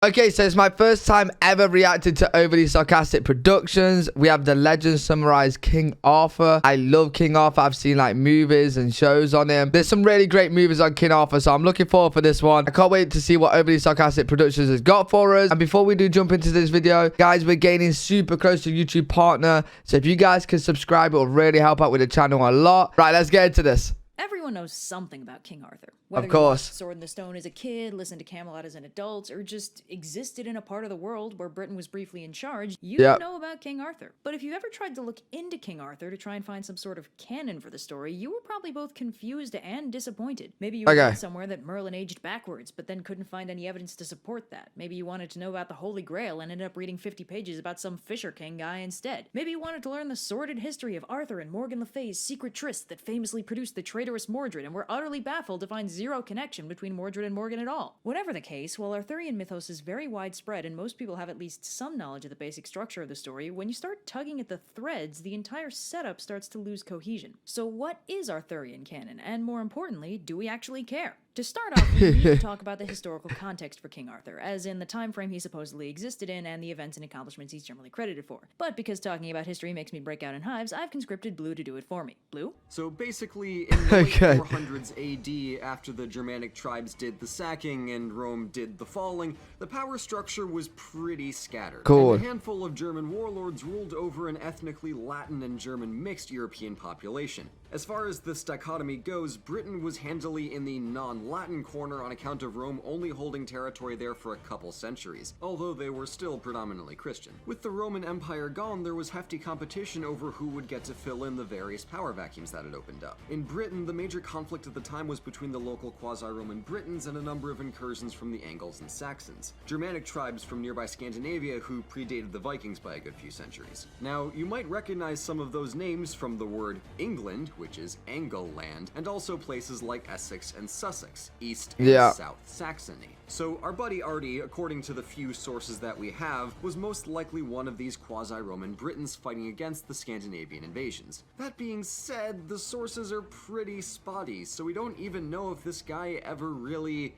Okay, so it's my first time ever reacting to Overly Sarcastic Productions. We have the legend summarized King Arthur. I love King Arthur. I've seen like movies and shows on him. There's some really great movies on King Arthur, so I'm looking forward for this one. I can't wait to see what Overly Sarcastic Productions has got for us. And before we do jump into this video, guys, we're getting super close to YouTube partner. So if you guys can subscribe, it will really help out with the channel a lot. Right, let's get into this. Everyone knows something about King Arthur. Whether Of course. you watched Sword in the Stone as a kid, listened to Camelot as an adult, or just existed in a part of the world where Britain was briefly in charge, you know about King Arthur. But if you ever tried to look into King Arthur to try and find some sort of canon for the story, you were probably both confused and disappointed. Maybe you read somewhere that Merlin aged backwards, but then couldn't find any evidence to support that. Maybe you wanted to know about the Holy Grail and ended up reading 50 pages about some Fisher King guy instead. Maybe you wanted to learn the sordid history of Arthur and Morgan Le Fay's secret tryst that famously produced the traitorous Mordred and were utterly baffled to find zero connection between Mordred and Morgan at all. Whatever the case, while Arthurian mythos is very widespread and most people have at least some knowledge of the basic structure of the story, when you start tugging at the threads, the entire setup starts to lose cohesion. So what is Arthurian canon? And more importantly, do we actually care? To start off, we need to talk about the historical context for King Arthur, as in the time frame he supposedly existed in and the events and accomplishments he's generally credited for. But because talking about history makes me break out in hives, I've conscripted Blue to do it for me. Blue? So basically, in the late 400s AD, after the Germanic tribes did the sacking and Rome did the falling, the power structure was pretty scattered. Cool. And a handful of German warlords ruled over an ethnically Latin and German mixed European population. As far as this dichotomy goes, Britain was handily in the non-Latin corner on account of Rome only holding territory there for a couple centuries, although they were still predominantly Christian. With the Roman Empire gone, there was hefty competition over who would get to fill in the various power vacuums that had opened up. In Britain, the major conflict at the time was between the local quasi-Roman Britons and a number of incursions from the Angles and Saxons, Germanic tribes from nearby Scandinavia who predated the Vikings by a good few centuries. Now, you might recognize some of those names from the word England, which is Angleland, and also places like Essex and Sussex, East and South Saxony. So our buddy Artie, according to the few sources that we have, was most likely one of these quasi-Roman Britons fighting against the Scandinavian invasions. That being said, the sources are pretty spotty, so we don't even know if this guy ever really,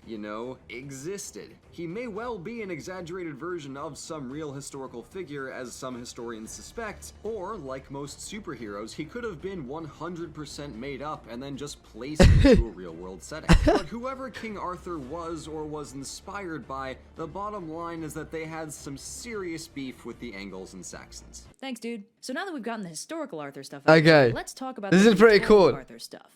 existed. He may well be an exaggerated version of some real historical figure, as some historians suspect, or, like most superheroes, he could have been 100% made up and then just placed into a real-world setting. But whoever King Arthur was or was inspired by, the bottom line is that they had some serious beef with the Angles and Saxons. Thanks, dude. So now that we've gotten the historical Arthur stuff let's talk about this is pretty cool. Arthur stuff.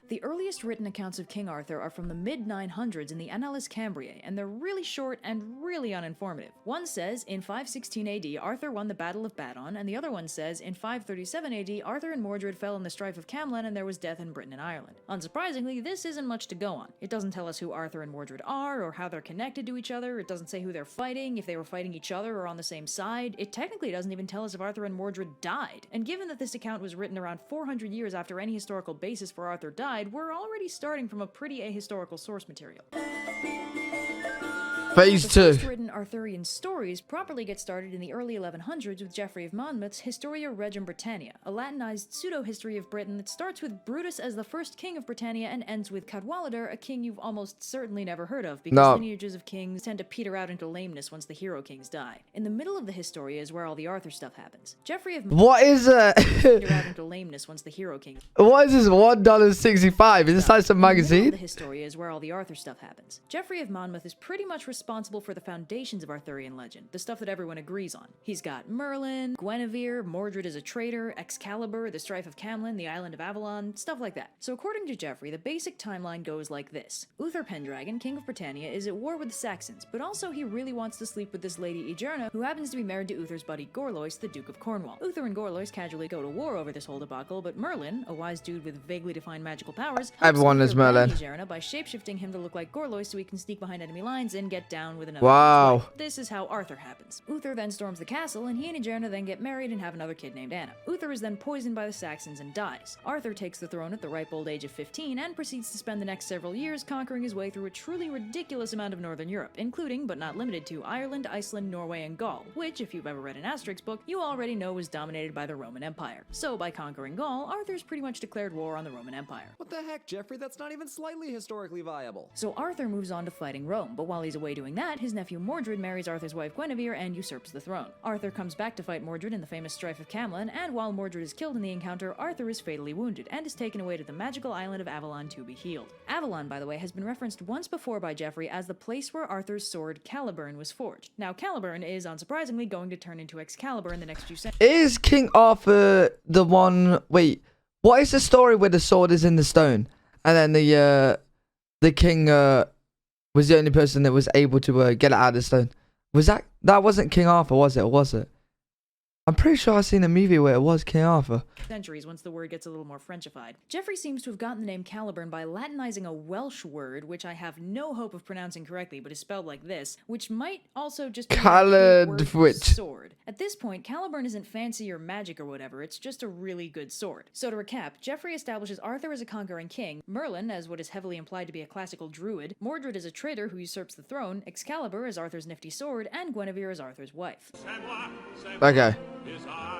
The earliest written accounts of King Arthur are from the mid-900s in the Annales Cambriae, and they're really short and really uninformative. One says, in 516 AD, Arthur won the Battle of Badon, and the other one says, in 537 AD, Arthur and Mordred fell in the strife of Camlan, and there was death in Britain and Ireland. Unsurprisingly, this isn't much to go on. It doesn't tell us who Arthur and Mordred are, or how they're connected to each other. It doesn't say who they're fighting, if they were fighting each other or on the same side. It technically doesn't even tell us if Arthur and Mordred died. And given that this account was written around 400 years after any historical basis for Arthur died, we're already starting from a pretty ahistorical source material. Phase 2. The first written Arthurian stories properly get started in the early 1100s with Geoffrey of Monmouth's Historia Regum Britannia, a Latinized pseudo-history of Britain that starts with Brutus as the first king of Britannia and ends with Cadwallader, a king you've almost certainly never heard of, because lineages of kings tend to peter out into lameness once the hero kings die. In the middle of the Historia is where all the Arthur stuff happens. Geoffrey of Monmouth What is it? peter out into lameness once the hero kings. What is this? $1.65? Is this like some magazine? The Historia is where all the Arthur stuff happens. Geoffrey of Monmouth is pretty much responsible for the foundations of Arthurian legend, the stuff that everyone agrees on. He's got Merlin, Guinevere, Mordred as a traitor, Excalibur, the strife of Camlan, the island of Avalon, stuff like that. So according to Geoffrey, the basic timeline goes like this. Uther Pendragon, king of Britannia, is at war with the Saxons, but also he really wants to sleep with this lady Egerna, who happens to be married to Uther's buddy Gorlois, the Duke of Cornwall. Uther and Gorlois casually go to war over this whole debacle, but Merlin, a wise dude with vaguely defined magical powers, Everyone is Merlin. Egerna by shapeshifting him to look like Gorlois so he can sneak behind enemy lines and get down with another. Wow. Wow. This is how Arthur happens. Uther then storms the castle, and he and Aegerna then get married and have another kid named Anna. Uther is then poisoned by the Saxons and dies. Arthur takes the throne at the ripe old age of 15 and proceeds to spend the next several years conquering his way through a truly ridiculous amount of northern Europe, including, but not limited to, Ireland, Iceland, Norway, and Gaul, which, if you've ever read an Asterix book, you already know was dominated by the Roman Empire. So by conquering Gaul, Arthur's pretty much declared war on the Roman Empire. What the heck, Jeffrey? That's not even slightly historically viable. So Arthur moves on to fighting Rome, but while he's away doing that, his nephew Mordred marries Arthur's wife Guinevere and usurps the throne. Arthur comes back to fight Mordred in the famous strife of Camlan, and while Mordred is killed in the encounter, Arthur is fatally wounded and is taken away to the magical island of Avalon to be healed. Avalon, by the way, has been referenced once before by Geoffrey as the place where Arthur's sword Caliburn was forged. Now, Caliburn is, unsurprisingly, going to turn into Excalibur in the next few centuries. Is King Arthur the one... Wait, what is the story where the sword is in the stone? And then the king was the only person that was able to get it out of the stone. Was that wasn't King Arthur, was it? Or was it? I'm pretty sure I've seen a movie where it was King Arthur. Centuries once the word gets a little more Frenchified. Geoffrey seems to have gotten the name Caliburn by Latinizing a Welsh word, which I have no hope of pronouncing correctly, but is spelled like this, which might also just be a word for sword. At this point, Caliburn isn't fancy or magic or whatever, it's just a really good sword. So to recap, Geoffrey establishes Arthur as a conquering king, Merlin as what is heavily implied to be a classical druid, Mordred as a traitor who usurps the throne, Excalibur as Arthur's nifty sword, and Guinevere as Arthur's wife. Okay.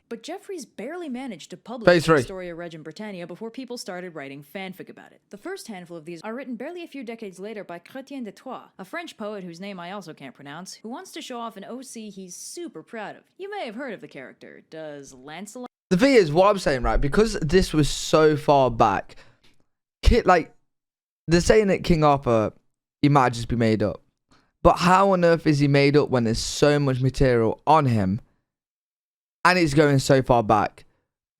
But Geoffrey's barely managed to publish the story of Regem Britannia before people started writing fanfic about it. The first handful of these are written barely a few decades later by Chrétien de Troyes, a French poet whose name I also can't pronounce, who wants to show off an OC he's super proud of. You may have heard of the character. Does Lancelot? The thing is, what I'm saying, right, because this was so far back, like, they're saying that King Arthur, he might just be made up. But how on earth is he made up when there's so much material on him? And it's going so far back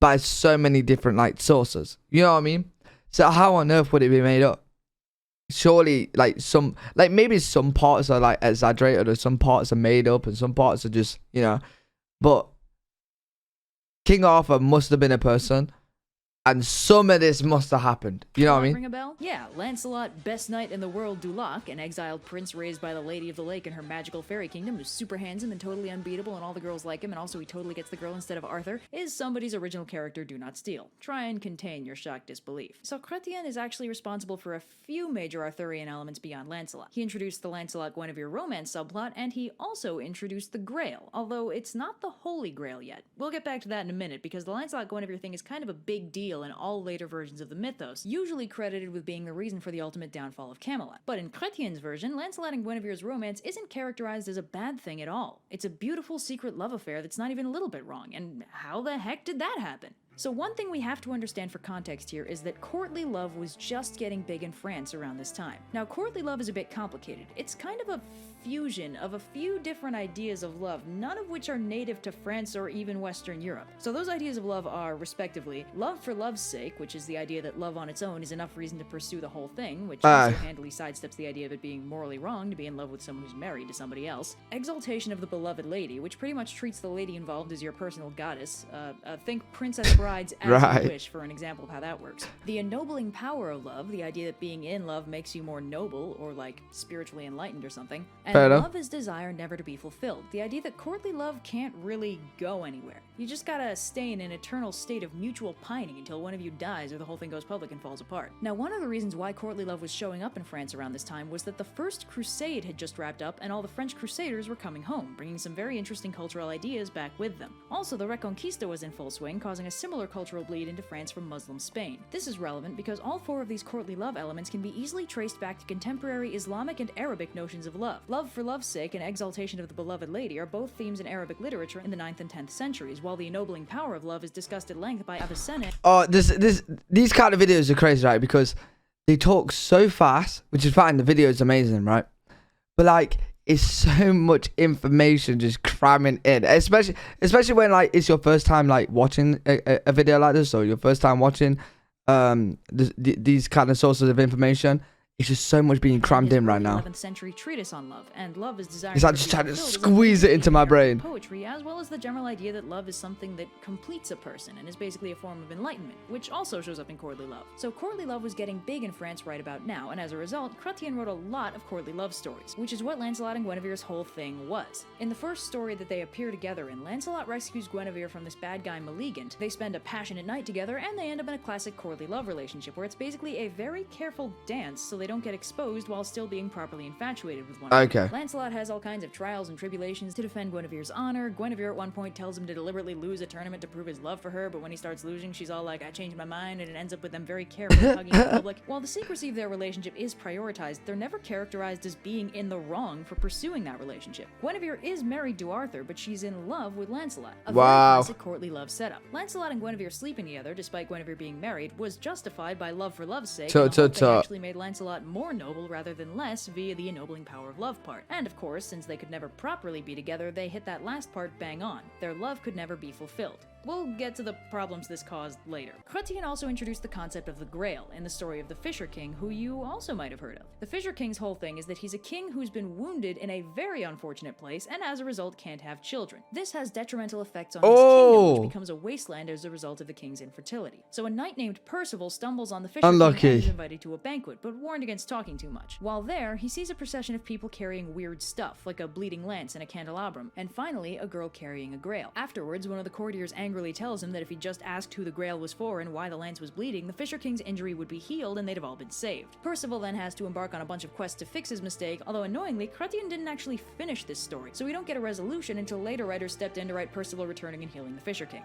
by so many different, like, sources. You know what I mean? So how on earth would it be made up? Surely, like, maybe some parts are, like, exaggerated, or some parts are made up, and some parts are just, you know. But King Arthur must have been a person, and some of this must have happened. You know what I mean? Ring a bell? Yeah, Lancelot, best knight in the world, Dulac, an exiled prince raised by the Lady of the Lake in her magical fairy kingdom, who's super handsome and totally unbeatable, and all the girls like him, and also he totally gets the girl instead of Arthur, is somebody's original character. Do not steal. Try and contain your shocked disbelief. So Chrétien is actually responsible for a few major Arthurian elements beyond Lancelot. He introduced the Lancelot-Guinevere romance subplot, and he also introduced the Grail, although it's not the Holy Grail yet. We'll get back to that in a minute, because the Lancelot-Guinevere thing is kind of a big deal in all later versions of the mythos, usually credited with being the reason for the ultimate downfall of Camelot. But in Chrétien's version, Lancelot and Guinevere's romance isn't characterized as a bad thing at all. It's a beautiful secret love affair that's not even a little bit wrong, and how the heck did that happen? So one thing we have to understand for context here is that courtly love was just getting big in France around this time. Now, courtly love is a bit complicated. It's kind of a fusion of a few different ideas of love, none of which are native to France or even Western Europe. So those ideas of love are, respectively, love for love's sake, which is the idea that love on its own is enough reason to pursue the whole thing, which also handily sidesteps the idea of it being morally wrong to be in love with someone who's married to somebody else. Exaltation of the beloved lady, which pretty much treats the lady involved as your personal goddess. Think Princess Brides as you wish for an example of how that works. The ennobling power of love, the idea that being in love makes you more noble, or like spiritually enlightened or something. And love is desire never to be fulfilled. The idea that courtly love can't really go anywhere. You just gotta stay in an eternal state of mutual pining until one of you dies or the whole thing goes public and falls apart. Now, one of the reasons why courtly love was showing up in France around this time was that the First Crusade had just wrapped up and all the French Crusaders were coming home, bringing some very interesting cultural ideas back with them. Also, the Reconquista was in full swing, causing a similar cultural bleed into France from Muslim Spain. This is relevant because all four of these courtly love elements can be easily traced back to contemporary Islamic and Arabic notions of love. Love for love's sake and exaltation of the beloved lady are both themes in Arabic literature in the 9th and 10th centuries, while the ennobling power of love is discussed at length by Avicenna. Oh, these kind of videos are crazy, right? Because they talk so fast, which is fine. The video is amazing, right? But like, it's so much information just cramming in, especially when like it's your first time like watching a video like this, or your first time watching these kind of sources of information. It's just so much being crammed in right now. 11th century treatise on love, and love is desired. He's like just trying to squeeze it into my brain. Poetry, as well as the general idea that love is something that completes a person and is basically a form of enlightenment, which also shows up in courtly love. So courtly love was getting big in France right about now, and as a result, Chrétien wrote a lot of courtly love stories, which is what Lancelot and Guinevere's whole thing was. In the first story that they appear together in, Lancelot rescues Guinevere from this bad guy Maleagant. They spend a passionate night together, and they end up in a classic courtly love relationship, where it's basically a very careful dance so they don't get exposed while still being properly infatuated with one another. Okay. Lancelot has all kinds of trials and tribulations to defend Guinevere's honor. Guinevere at one point tells him to deliberately lose a tournament to prove his love for her, but when he starts losing, she's all like, I changed my mind, and it ends up with them very carefully hugging in public. While the secrecy of their relationship is prioritized, they're never characterized as being in the wrong for pursuing that relationship. Guinevere is married to Arthur, but she's in love with Lancelot. A very classic courtly love setup. Lancelot and Guinevere sleeping together, despite Guinevere being married, was justified by love for love's sake, and they actually made Lancelot more noble rather than less via the ennobling power of love part. And of course, since they could never properly be together, they hit that last part bang on. Their love could never be fulfilled. We'll get to the problems this caused later. Chrétien also introduced the concept of the Grail in the story of the Fisher King, who you also might have heard of. The Fisher King's whole thing is that he's a king who's been wounded in a very unfortunate place and as a result can't have children. This has detrimental effects on his kingdom, which becomes a wasteland as a result of the king's infertility. So a knight named Percival stumbles on the Fisher King and is invited to a banquet, but warned against talking too much. While there, he sees a procession of people carrying weird stuff, like a bleeding lance and a candelabrum, and finally, a girl carrying a grail. Afterwards, one of the courtiers angrily tells him that if he just asked who the grail was for and why the lance was bleeding, the Fisher King's injury would be healed and they'd have all been saved. Percival then has to embark on a bunch of quests to fix his mistake, although annoyingly, Chrétien didn't actually finish this story, so we don't get a resolution until later writers stepped in to write Percival returning and healing the Fisher King.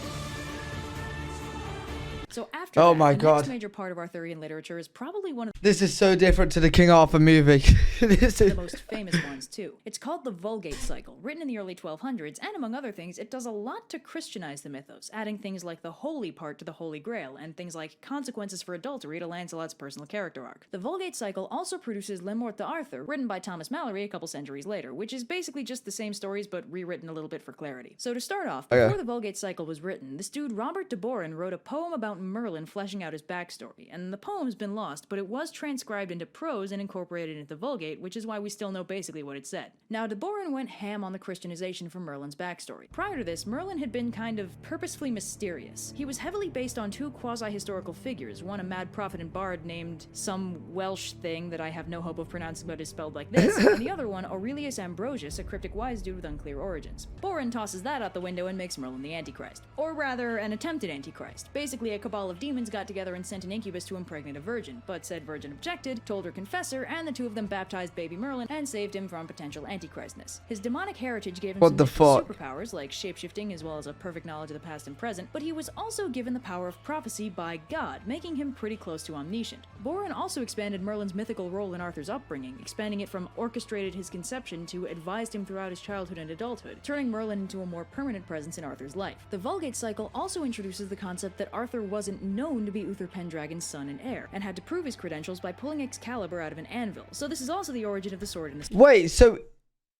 So after that, the next major part of Arthurian literature is probably one of This is so different to the King Arthur movie. This is the most famous ones too. It's called the Vulgate Cycle, written in the early 1200s, and among other things, it does a lot to Christianize the mythos, adding things like the holy part to the Holy Grail, and things like consequences for adultery to Lancelot's personal character arc. The Vulgate Cycle also produces Le Morte d'Arthur, written by Thomas Malory a couple centuries later, which is basically just the same stories but rewritten a little bit for clarity. So to start off, before the Vulgate Cycle was written, this dude Robert de Boron wrote a poem about Merlin fleshing out his backstory, and the poem's been lost, but it was transcribed into prose and incorporated into the Vulgate, which is why we still know basically what it said. Now, de Boron went ham on the Christianization for Merlin's backstory. Prior to this, Merlin had been kind of purposefully mysterious. He was heavily based on two quasi-historical figures, one a mad prophet and bard named some Welsh thing that I have no hope of pronouncing but is spelled like this, and the other one Aurelius Ambrosius, a cryptic wise dude with unclear origins. Boron tosses that out the window and makes Merlin the Antichrist. Or rather, an attempted Antichrist. Basically, a cabal of demons got together and sent an incubus to impregnate a virgin, but said virgin objected, told her confessor, and the two of them baptized baby Merlin and saved him from potential antichristness. His demonic heritage gave him some superpowers like shapeshifting as well as a perfect knowledge of the past and present, but he was also given the power of prophecy by God, making him pretty close to omniscient. Boron also expanded Merlin's mythical role in Arthur's upbringing, expanding it from orchestrated his conception to advised him throughout his childhood and adulthood, turning Merlin into a more permanent presence in Arthur's life. The Vulgate Cycle also introduces the concept that Arthur wasn't known to be Uther Pendragon's son and heir, and had to prove his credentials by pulling Excalibur out of an anvil. So this is also the origin of the sword in the... Wait, so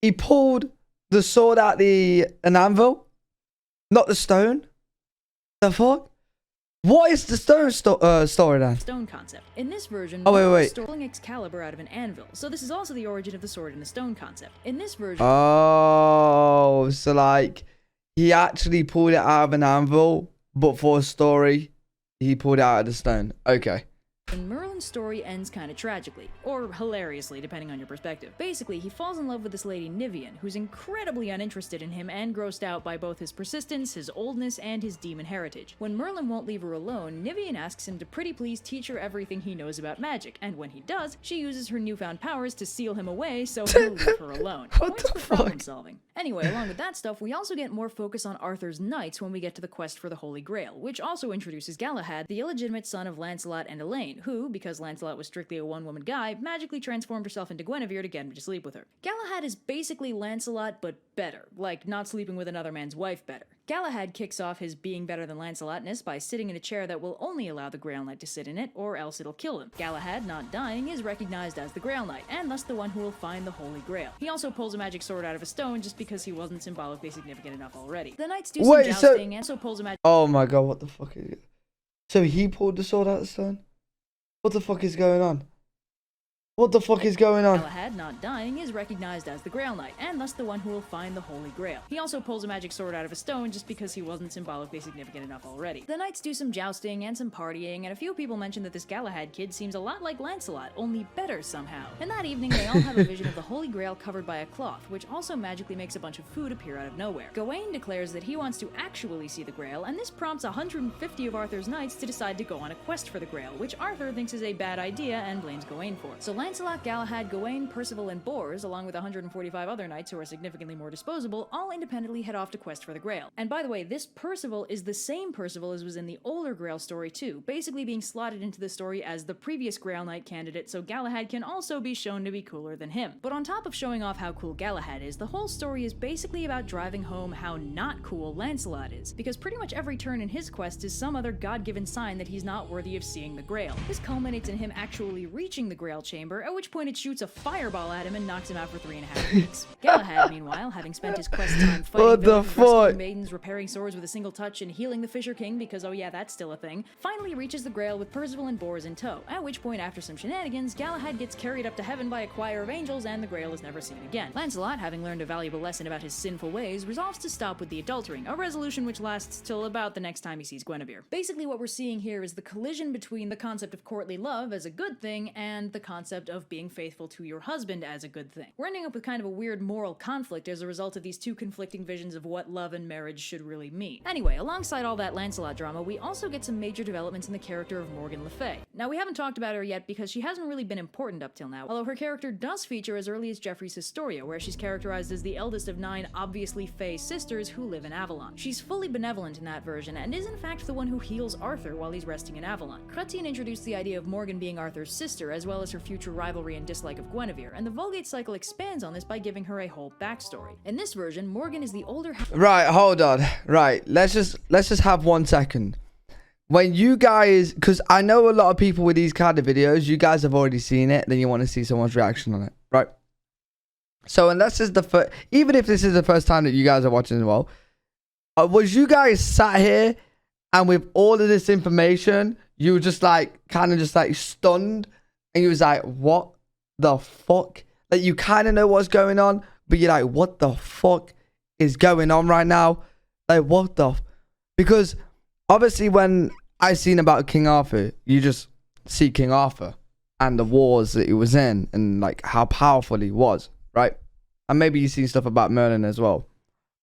he pulled the sword out an anvil? Not the stone? The fuck? What is the stone story then? Stone concept. In this version, wait. pulling Excalibur out of an anvil. So this is also the origin of the sword in the stone concept. In this version... Oh, so like, he actually pulled it out of an anvil, but for a story, he pulled it out of the stone. Okay. And Merlin's story ends kind of tragically, or hilariously, depending on your perspective. Basically, he falls in love with this lady Nivian, who's incredibly uninterested in him and grossed out by both his persistence, his oldness, and his demon heritage. When Merlin won't leave her alone, Nivian asks him to pretty please teach her everything he knows about magic, and when he does, she uses her newfound powers to seal him away so he'll leave her alone. Points for problem solving. Anyway, along with that stuff, we also get more focus on Arthur's knights when we get to the quest for the Holy Grail, which also introduces Galahad, the illegitimate son of Lancelot and Elaine, who, because Lancelot was strictly a one-woman guy, magically transformed herself into Guinevere to get him to sleep with her. Galahad is basically Lancelot, but better, like not sleeping with another man's wife better. Galahad kicks off his being better than Lancelotness by sitting in a chair that will only allow the Grail Knight to sit in it, or else it'll kill him. Galahad, not dying, is recognized as the Grail Knight, and thus the one who will find the Holy Grail. He also pulls a magic sword out of a stone just because he wasn't symbolically significant enough already. The knights do some jousting and also pulls a magic... Oh my god, what the fuck is it? So he pulled the sword out of the stone? What the fuck is going on? What the fuck is going on? Galahad, not dying, is recognized as the Grail Knight, and thus the one who will find the Holy Grail. He also pulls a magic sword out of a stone just because he wasn't symbolically significant enough already. The knights do some jousting and some partying, and a few people mention that this Galahad kid seems a lot like Lancelot, only better somehow. And that evening, they all have a vision of the Holy Grail covered by a cloth, which also magically makes a bunch of food appear out of nowhere. Gawain declares that he wants to actually see the Grail, and this prompts 150 of Arthur's knights to decide to go on a quest for the Grail, which Arthur thinks is a bad idea and blames Gawain for. So Lancelot, Galahad, Gawain, Percival, and Bors, along with 145 other knights who are significantly more disposable, all independently head off to quest for the Grail. And by the way, this Percival is the same Percival as was in the older Grail story too, basically being slotted into the story as the previous Grail Knight candidate, so Galahad can also be shown to be cooler than him. But on top of showing off how cool Galahad is, the whole story is basically about driving home how not cool Lancelot is, because pretty much every turn in his quest is some other god-given sign that he's not worthy of seeing the Grail. This culminates in him actually reaching the Grail chamber, at which point it shoots a fireball at him and knocks him out for 3.5 weeks. Galahad, meanwhile, having spent his quest time fighting villains, rescuing maidens, repairing swords with a single touch, and healing the Fisher King, because oh yeah, that's still a thing, finally reaches the Grail with Percival and Bors in tow, at which point, after some shenanigans, Galahad gets carried up to heaven by a choir of angels, and the Grail is never seen again. Lancelot, having learned a valuable lesson about his sinful ways, resolves to stop with the adultering, a resolution which lasts till about the next time he sees Guinevere. Basically, what we're seeing here is the collision between the concept of courtly love as a good thing and the concept of being faithful to your husband as a good thing. We're ending up with kind of a weird moral conflict as a result of these two conflicting visions of what love and marriage should really mean. Anyway, alongside all that Lancelot drama, we also get some major developments in the character of Morgan Le Fay. Now, we haven't talked about her yet because she hasn't really been important up till now, although her character does feature as early as Geoffrey's Historia, where she's characterized as the eldest of 9 obviously Fey sisters who live in Avalon. She's fully benevolent in that version, and is in fact the one who heals Arthur while he's resting in Avalon. Chrétien introduced the idea of Morgan being Arthur's sister, as well as her future rivalry and dislike of Guinevere, and the Vulgate cycle expands on this by giving her a whole backstory. In this version, Morgan is the older Right, hold on. Right, let's just have 1 second. When you guys, because I know a lot of people with these kind of videos, you guys have already seen it, then you want to see someone's reaction on it, right? So unless this is the first, even if this is the first time that you guys are watching as well, was you guys sat here and with all of this information, you were just like, kind of just like stunned, and you was like, what the fuck? Like, you kind of know what's going on, but you're like, what the fuck is going on right now? Like, what the because obviously when I seen about King Arthur, you just see King Arthur and the wars that he was in and like how powerful he was, right? And maybe you see stuff about Merlin as well.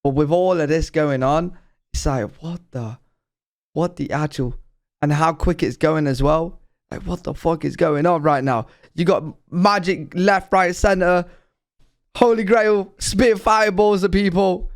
But with all of this going on, it's like, what the actual, and how quick it's going as well. Like, what the fuck is going on right now? You got magic left, right, center, Holy Grail, spit fireballs at people.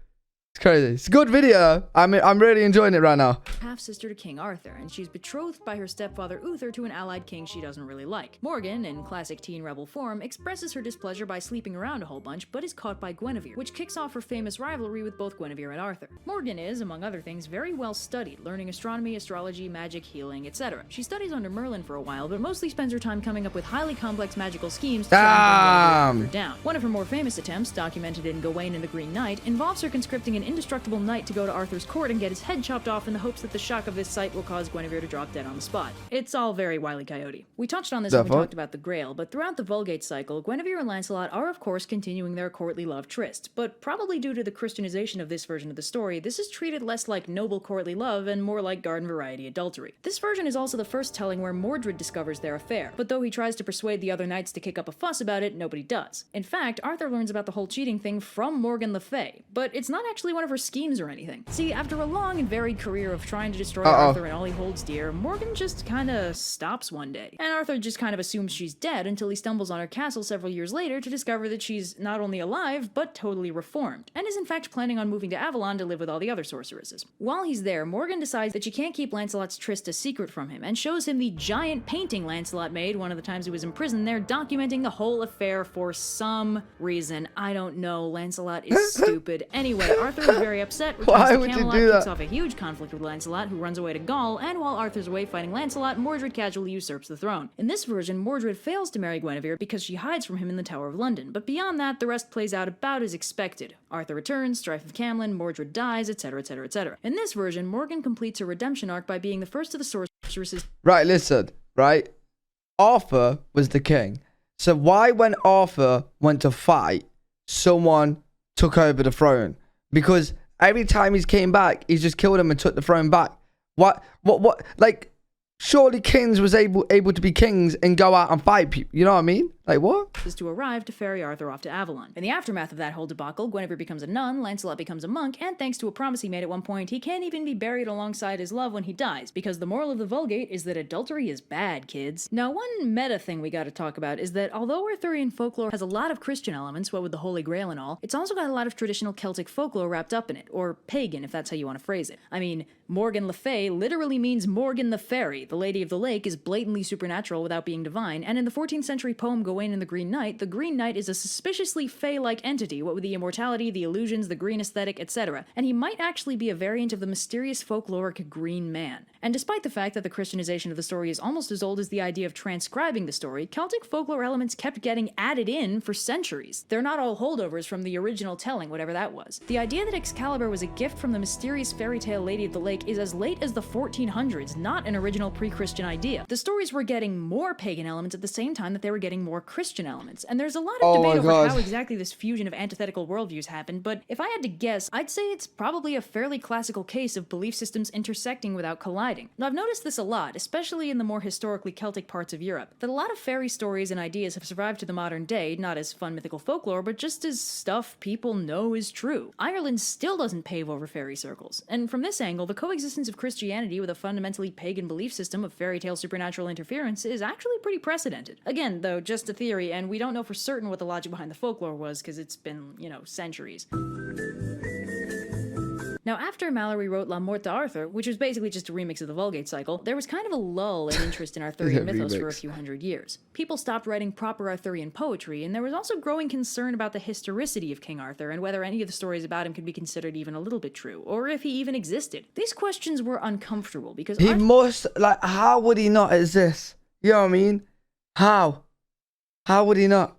It's crazy. It's a good video. I'm really enjoying it right now. Half-sister to King Arthur, and she's betrothed by her stepfather Uther to an allied king she doesn't really like. Morgan, in classic teen rebel form, expresses her displeasure by sleeping around a whole bunch, but is caught by Guinevere, which kicks off her famous rivalry with both Guinevere and Arthur. Morgan is, among other things, very well studied, learning astronomy, astrology, magic, healing, etc. She studies under Merlin for a while, but mostly spends her time coming up with highly complex magical schemes to try and bring Guinevere down. One of her more famous attempts, documented in Gawain and the Green Knight, involves her conscripting an indestructible knight to go to Arthur's court and get his head chopped off in the hopes that the shock of this sight will cause Guinevere to drop dead on the spot. It's all very Wile E. Coyote. We touched on this when we talked about the Grail, but throughout the Vulgate cycle, Guinevere and Lancelot are of course continuing their courtly love tryst, but probably due to the Christianization of this version of the story, this is treated less like noble courtly love and more like garden variety adultery. This version is also the first telling where Mordred discovers their affair, but though he tries to persuade the other knights to kick up a fuss about it, nobody does. In fact, Arthur learns about the whole cheating thing from Morgan Le Fay, but it's not actually one of her schemes or anything. See, after a long and varied career of trying to destroy Arthur and all he holds dear, Morgan just kinda stops one day. And Arthur just kind of assumes she's dead until he stumbles on her castle several years later to discover that she's not only alive, but totally reformed, and is in fact planning on moving to Avalon to live with all the other sorceresses. While he's there, Morgan decides that she can't keep Lancelot's tryst a secret from him, and shows him the giant painting Lancelot made one of the times he was in prison there, documenting the whole affair for some reason. I don't know, Lancelot is stupid. Anyway, Arthur is very upset, returns to Camelot, kicks off a huge conflict with Lancelot, who runs away to Gaul, and while Arthur's away fighting Lancelot, Mordred casually usurps the throne. In this version, Mordred fails to marry Guinevere because she hides from him in the Tower of London, but beyond that, the rest plays out about as expected. Arthur returns, strife of Camlin, Mordred dies, etc, etc, etc. In this version, Morgan completes her redemption arc by being the first of the sorceresses. Right, listen, right? Arthur was the king. So why, when Arthur went to fight, someone took over the throne? Because every time he's came back, he's just killed him and took the throne back. What? Like, surely kings was able to be kings and go out and fight people. You know what I mean? Like, what? Is to arrive to ferry Arthur off to Avalon. In the aftermath of that whole debacle, Guinevere becomes a nun, Lancelot becomes a monk, and thanks to a promise he made at one point, he can't even be buried alongside his love when he dies, because the moral of the Vulgate is that adultery is bad, kids. Now, one meta thing we gotta talk about is that although Arthurian folklore has a lot of Christian elements, what with the Holy Grail and all, it's also got a lot of traditional Celtic folklore wrapped up in it, or pagan if that's how you want to phrase it. I mean, Morgan Le Fay literally means Morgan the Fairy. The Lady of the Lake is blatantly supernatural without being divine, and in the 14th century poem Gawain and the Green Knight is a suspiciously fey-like entity, what with the immortality, the illusions, the green aesthetic, etc., and he might actually be a variant of the mysterious folkloric Green Man. And despite the fact that the Christianization of the story is almost as old as the idea of transcribing the story, Celtic folklore elements kept getting added in for centuries. They're not all holdovers from the original telling, whatever that was. The idea that Excalibur was a gift from the mysterious fairy tale Lady of the Lake is as late as the 1400s, not an original pre-Christian idea. The stories were getting more pagan elements at the same time that they were getting more Christian elements, and there's a lot of debate over how exactly this fusion of antithetical worldviews happened, but if I had to guess, I'd say it's probably a fairly classical case of belief systems intersecting without colliding. Now, I've noticed this a lot, especially in the more historically Celtic parts of Europe, that a lot of fairy stories and ideas have survived to the modern day, not as fun mythical folklore, but just as stuff people know is true. Ireland still doesn't pave over fairy circles, and from this angle, the coexistence of Christianity with a fundamentally pagan belief system of fairy tale supernatural interference is actually pretty precedented. Again, though, just a theory, and we don't know for certain what the logic behind the folklore was, because it's been, centuries. Now, after Mallory wrote La Morte d'Arthur, which was basically just a remix of the Vulgate cycle, there was kind of a lull in interest in Arthurian mythos for a few hundred years. People stopped writing proper Arthurian poetry, and there was also growing concern about the historicity of King Arthur and whether any of the stories about him could be considered even a little bit true, or if he even existed. These questions were uncomfortable because he must, how would he not exist? You know what I mean? How would he not?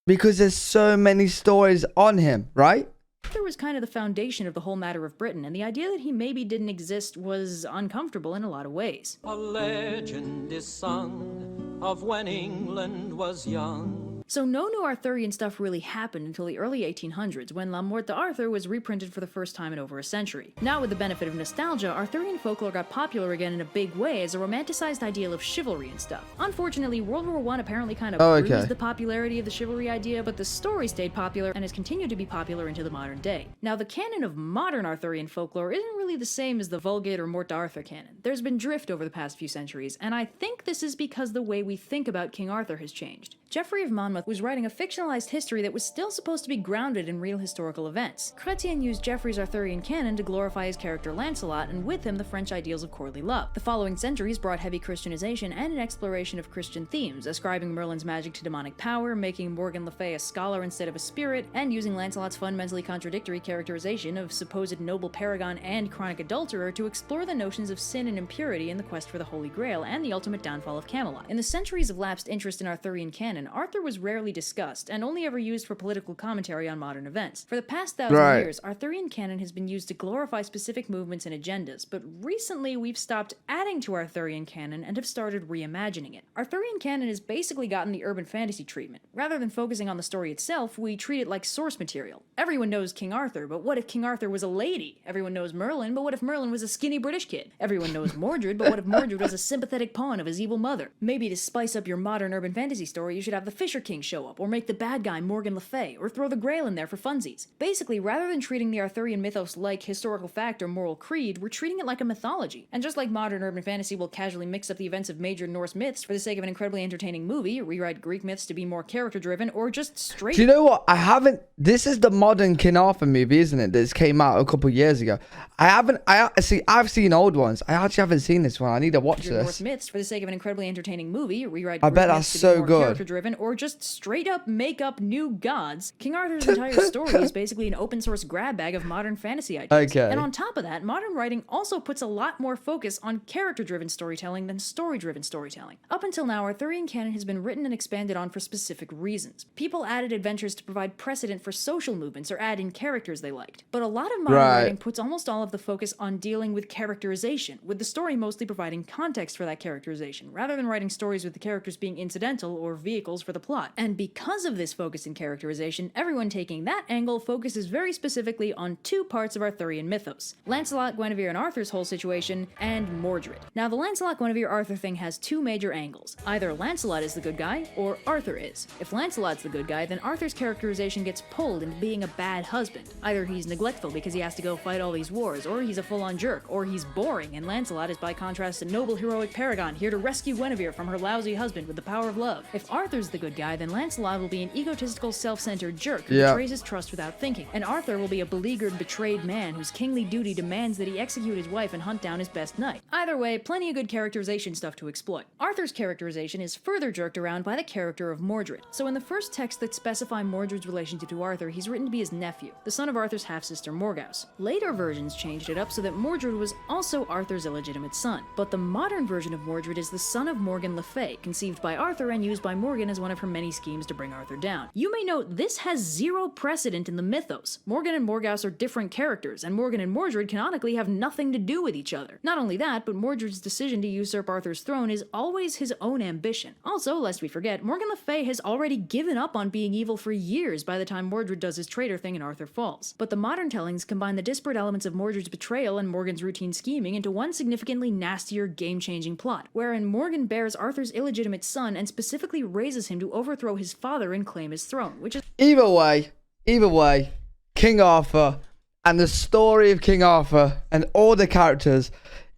Because there's so many stories on him, right? Arthur was kind of the foundation of the whole matter of Britain, and the idea that he maybe didn't exist was uncomfortable in a lot of ways. A legend is sung of when England was young. So no new Arthurian stuff really happened until the early 1800s, when La Morte d'Arthur was reprinted for the first time in over a century. Now, with the benefit of nostalgia, Arthurian folklore got popular again in a big way as a romanticized ideal of chivalry and stuff. Unfortunately, World War I apparently kind of bruised the popularity of the chivalry idea, but the story stayed popular and has continued to be popular into the modern day. Now, the canon of modern Arthurian folklore isn't really the same as the Vulgate or Morte d'Arthur canon. There's been drift over the past few centuries, and I think this is because the way we think about King Arthur has changed. Geoffrey of Monmouth was writing a fictionalized history that was still supposed to be grounded in real historical events. Chrétien used Geoffrey's Arthurian canon to glorify his character Lancelot, and with him the French ideals of courtly love. The following centuries brought heavy Christianization and an exploration of Christian themes, ascribing Merlin's magic to demonic power, making Morgan Le Fay a scholar instead of a spirit, and using Lancelot's fundamentally contradictory characterization of supposed noble paragon and chronic adulterer to explore the notions of sin and impurity in the quest for the Holy Grail and the ultimate downfall of Camelot. In the centuries of lapsed interest in Arthurian canon, Arthur was rarely discussed, and only ever used for political commentary on modern events. For the past 1,000 years, Arthurian canon has been used to glorify specific movements and agendas, but recently we've stopped adding to Arthurian canon and have started reimagining it. Arthurian canon has basically gotten the urban fantasy treatment. Rather than focusing on the story itself, we treat it like source material. Everyone knows King Arthur, but what if King Arthur was a lady? Everyone knows Merlin, but what if Merlin was a skinny British kid? Everyone knows Mordred, but what if Mordred was a sympathetic pawn of his evil mother? Maybe to spice up your modern urban fantasy story, you should have the Fisher King show up, or make the bad guy Morgan Le Fay, or throw the Grail in there for funsies. Basically, rather than treating the Arthurian mythos like historical fact or moral creed, we're treating it like a mythology. And just like modern urban fantasy will casually mix up the events of major Norse myths for the sake of an incredibly entertaining movie, rewrite Greek myths to be more character-driven, or just straight... Do you know what? This is the modern King Arthur movie, isn't it? That came out a couple years ago. I've seen old ones. I actually haven't seen this one. I need to watch this. Norse myths for the sake of an incredibly entertaining movie, rewrite I Greek bet that's myths to be so more good. character-driven, or just straight up make up new gods. King Arthur's entire story is basically an open source grab bag of modern fantasy ideas. Okay. And on top of that, modern writing also puts a lot more focus on character-driven storytelling than story-driven storytelling. Up until now, Arthurian canon has been written and expanded on for specific reasons. People added adventures to provide precedent for social movements or add in characters they liked. But a lot of modern writing puts almost all of the focus on dealing with characterization, with the story mostly providing context for that characterization, rather than writing stories with the characters being incidental or vehicles for the plot. And because of this focus in characterization, everyone taking that angle focuses very specifically on two parts of Arthurian mythos: Lancelot, Guinevere, and Arthur's whole situation, and Mordred. Now, the Lancelot, Guinevere, Arthur thing has two major angles. Either Lancelot is the good guy, or Arthur is. If Lancelot's the good guy, then Arthur's characterization gets pulled into being a bad husband. Either he's neglectful because he has to go fight all these wars, or he's a full-on jerk, or he's boring, and Lancelot is by contrast a noble heroic paragon here to rescue Guinevere from her lousy husband with the power of love. If Arthur's the good guy, then Lancelot will be an egotistical, self-centered jerk who betrays his trust without thinking, and Arthur will be a beleaguered, betrayed man whose kingly duty demands that he execute his wife and hunt down his best knight. Either way, plenty of good characterization stuff to exploit. Arthur's characterization is further jerked around by the character of Mordred. So in the first texts that specify Mordred's relationship to Arthur, he's written to be his nephew, the son of Arthur's half-sister Morgause. Later versions changed it up so that Mordred was also Arthur's illegitimate son, but the modern version of Mordred is the son of Morgan Le Fay, conceived by Arthur and used by Morgan as one of her many schemes to bring Arthur down. You may note this has zero precedent in the mythos. Morgan and Morgause are different characters, and Morgan and Mordred canonically have nothing to do with each other. Not only that, but Mordred's decision to usurp Arthur's throne is always his own ambition. Also, lest we forget, Morgan Le Fay has already given up on being evil for years by the time Mordred does his traitor thing and Arthur falls. But the modern tellings combine the disparate elements of Mordred's betrayal and Morgan's routine scheming into one significantly nastier, game-changing plot, wherein Morgan bears Arthur's illegitimate son and specifically raises him to overthrow his father and claim his throne, which is... Either way, King Arthur and the story of King Arthur and all the characters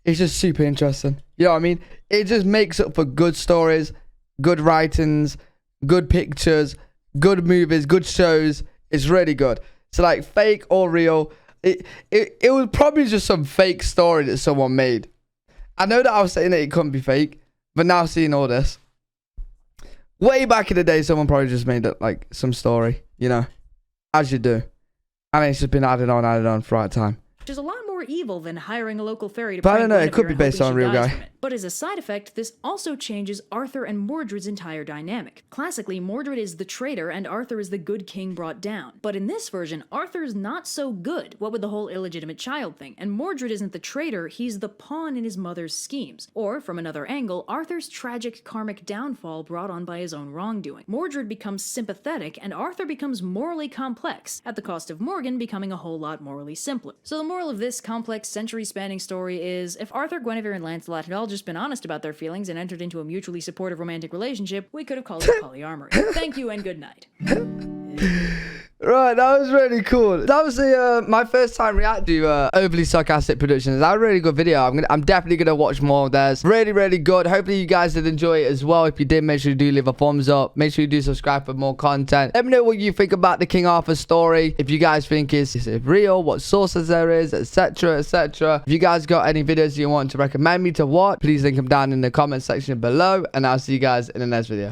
is just super interesting. You know what I mean? It just makes up for good stories, good writings, good pictures, good movies, good shows. It's really good. So like, fake or real, it was probably just some fake story that someone made. I know that I was saying that it couldn't be fake, but now seeing all this, way back in the day, someone probably just made it like some story, you know, as you do. And it's just been added on throughout time. Which is a lot more evil than hiring a local fairy to But I don't know, it could be based on a real guy. But as a side effect, this also changes Arthur and Mordred's entire dynamic. Classically, Mordred is the traitor and Arthur is the good king brought down. But in this version, Arthur's not so good, what with the whole illegitimate child thing, and Mordred isn't the traitor, he's the pawn in his mother's schemes. Or, from another angle, Arthur's tragic karmic downfall brought on by his own wrongdoing. Mordred becomes sympathetic and Arthur becomes morally complex, at the cost of Morgan becoming a whole lot morally simpler. So the moral of this complex, century-spanning story is, if Arthur, Guinevere, and Lancelot had all just been honest about their feelings and entered into a mutually supportive romantic relationship, we could have called it polyamory. Thank you and good night. Right, that was really cool. That was my first time reacting to Overly Sarcastic Productions. That was a really good video. I'm definitely gonna watch more of theirs. Really good. Hopefully you guys did enjoy it as well. If you did, make sure you do leave a thumbs up. Make sure you do subscribe for more content. Let me know what you think about the King Arthur story. If you guys think is it real, what sources there is, etc. If you guys got any videos you want to recommend me to watch, please link them down in the comment section below, and I'll see you guys in the next video.